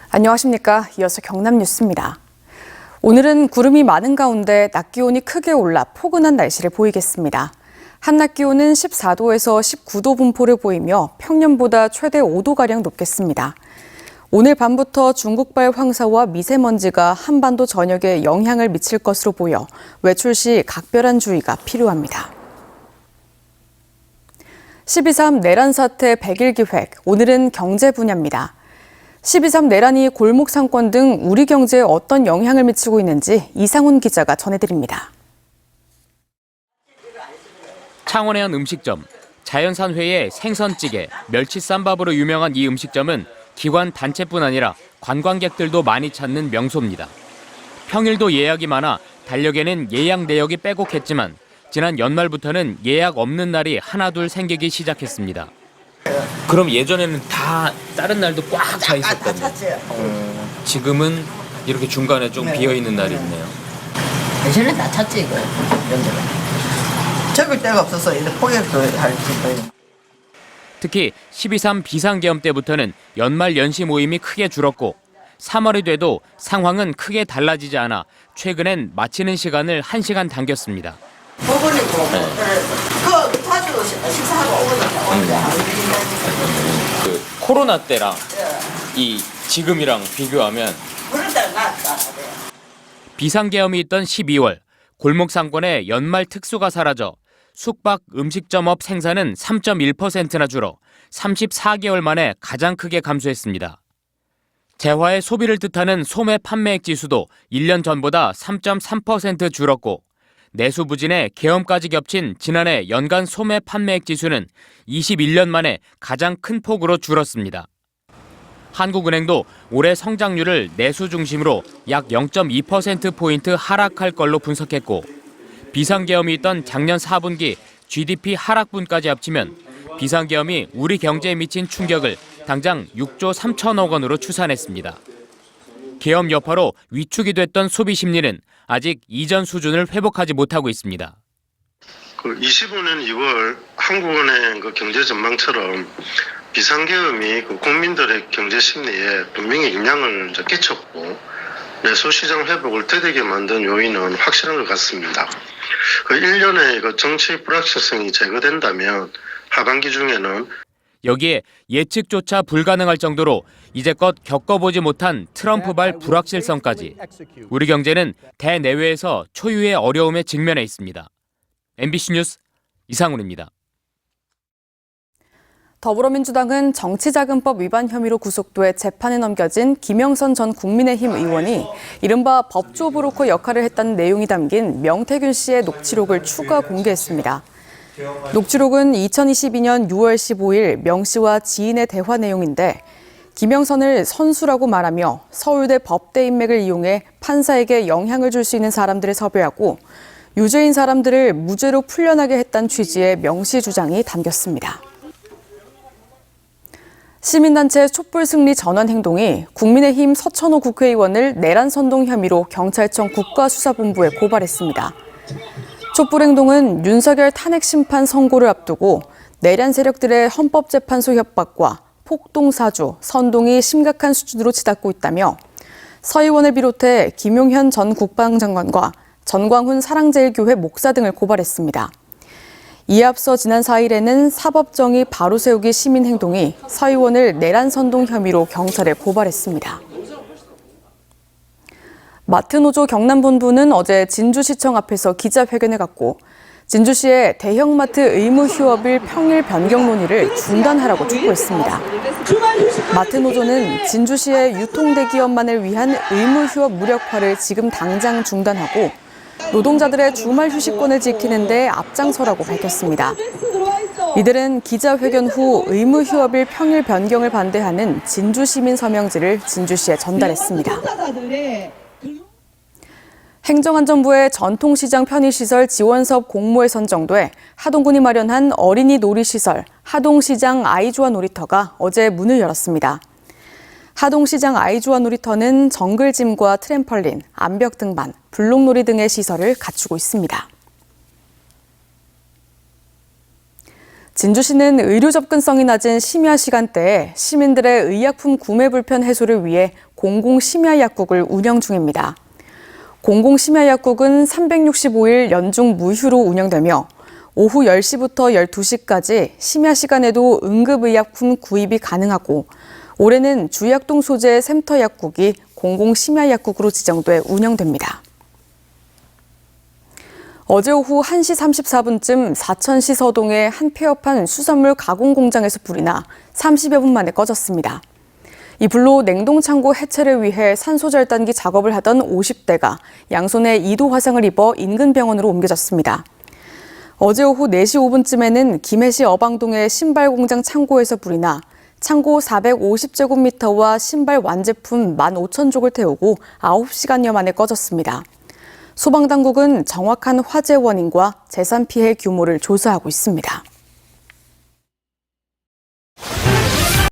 안녕하십니까. 이어서 경남 뉴스입니다. 오늘은 구름이 많은 가운데 낮 기온이 크게 올라 포근한 날씨를 보이겠습니다. 한낮 기온은 14도에서 19도 분포를 보이며 평년보다 최대 5도가량 높겠습니다. 오늘 밤부터 중국발 황사와 미세먼지가 한반도 전역에 영향을 미칠 것으로 보여 외출 시 각별한 주의가 필요합니다. 12.3 내란 사태 100일 기획, 오늘은 경제 분야입니다. 12.3 내란이 골목 상권 등 우리 경제에 어떤 영향을 미치고 있는지 이상훈 기자가 전해드립니다. 창원에 한 음식점, 자연산회의 생선찌개, 멸치쌈밥으로 유명한 이 음식점은 기관 단체뿐 아니라 관광객들도 많이 찾는 명소입니다. 평일도 예약이 많아 달력에는 예약 내역이 빼곡했지만 지난 연말부터는 예약 없는 날이 하나둘 생기기 시작했습니다. 그럼 예전에는 다 다른 날도 꽉 차 있었거든요. 지금은 이렇게 중간에 좀 비어 있는 날이 있네요. 예전엔 다 찼지 이거. 적을 데가 없어서 이제 포기도 할 수 있어요. 특히 12.3 비상계엄 때부터는 연말 연시 모임이 크게 줄었고 3월이 돼도 상황은 크게 달라지지 않아 최근엔 마치는 시간을 1시간 당겼습니다. 버블이고 그 자주 식사하고 오거든요. 그 코로나 때랑 이 지금이랑 비교하면 그럴 때는 낫다. 비상계엄이 있던 12월 골목 상권에 연말 특수가 사라져 숙박 음식점업 생산은 3.1%나 줄어 34개월 만에 가장 크게 감소했습니다. 재화의 소비를 뜻하는 소매 판매액 지수도 1년 전보다 3.3% 줄었고 내수 부진에 계엄까지 겹친 지난해 연간 소매 판매액 지수는 21년 만에 가장 큰 폭으로 줄었습니다. 한국은행도 올해 성장률을 내수 중심으로 약 0.2%포인트 하락할 걸로 분석했고 비상계엄이 있던 작년 4분기 GDP 하락분까지 합치면 비상계엄이 우리 경제에 미친 충격을 당장 6조 3천억 원으로 추산했습니다. 계엄 여파로 위축이 됐던 소비 심리는 아직 이전 수준을 회복하지 못하고 있습니다. 25년 2월 한국은행 경제 전망처럼 비상계엄이 국민들의 경제 심리에 분명히 영향을 끼쳤고 내수 시장 회복을 더디게 만든 요인은 확실한 것 같습니다. 1년의 정치 불확실성이 제거된다면 하반기 중에는 여기에 예측조차 불가능할 정도로 이제껏 겪어보지 못한 트럼프발 불확실성까지 우리 경제는 대내외에서 초유의 어려움에 직면해 있습니다. MBC 뉴스 이상훈입니다. 더불어민주당은 정치자금법 위반 혐의로 구속돼 재판에 넘겨진 김영선 전 국민의힘 의원이 이른바 법조 브로커 역할을 했다는 내용이 담긴 명태균 씨의 녹취록을 추가 공개했습니다. 녹취록은 2022년 6월 15일 명 씨와 지인의 대화 내용인데 김영선을 선수라고 말하며 서울대 법대 인맥을 이용해 판사에게 영향을 줄 수 있는 사람들을 섭외하고 유죄인 사람들을 무죄로 풀려나게 했다는 취지의 명 씨 주장이 담겼습니다. 시민단체 촛불승리 전환행동이 국민의힘 서천호 국회의원을 내란 선동 혐의로 경찰청 국가수사본부에 고발했습니다. 촛불행동은 윤석열 탄핵심판 선고를 앞두고 내란 세력들의 헌법재판소 협박과 폭동사주, 선동이 심각한 수준으로 치닫고 있다며 서 의원을 비롯해 김용현 전 국방장관과 전광훈 사랑제일교회 목사 등을 고발했습니다. 이에 앞서 지난 4일에는 사법정의 바로 세우기 시민행동이 서 의원을 내란 선동 혐의로 경찰에 고발했습니다. 마트노조 경남본부는 어제 진주시청 앞에서 기자회견을 갖고 진주시의 대형마트 의무 휴업일 평일 변경 논의를 중단하라고 촉구했습니다. 마트노조는 진주시의 유통대기업만을 위한 의무 휴업 무력화를 지금 당장 중단하고 노동자들의 주말 휴식권을 지키는 데 앞장서라고 밝혔습니다. 이들은 기자회견 후 의무 휴업일 평일 변경을 반대하는 진주시민 서명지를 진주시에 전달했습니다. 행정안전부의 전통시장 편의시설 지원사업 공모에 선정돼 하동군이 마련한 어린이 놀이시설 하동시장 아이좋아 놀이터가 어제 문을 열었습니다. 하동시장 아이좋아 놀이터는 정글짐과 트램펄린, 암벽 등반, 블록놀이 등의 시설을 갖추고 있습니다. 진주시는 의료 접근성이 낮은 심야 시간대에 시민들의 의약품 구매 불편 해소를 위해 공공심야약국을 운영 중입니다. 공공심야약국은 365일 연중 무휴로 운영되며 오후 10시부터 12시까지 심야 시간에도 응급의약품 구입이 가능하고 올해는 주약동 소재의 샘터약국이 공공심야약국으로 지정돼 운영됩니다. 어제 오후 1시 34분쯤 사천시 서동의 한 폐업한 수산물 가공 공장에서 불이 나 30여 분 만에 꺼졌습니다. 이 불로 냉동창고 해체를 위해 산소절단기 작업을 하던 50대가 양손에 2도 화상을 입어 인근 병원으로 옮겨졌습니다. 어제 오후 4시 5분쯤에는 김해시 어방동의 신발 공장 창고에서 불이 나 창고 450제곱미터와 신발 완제품 15,000족을 태우고 9시간여 만에 꺼졌습니다. 소방당국은 정확한 화재 원인과 재산 피해 규모를 조사하고 있습니다.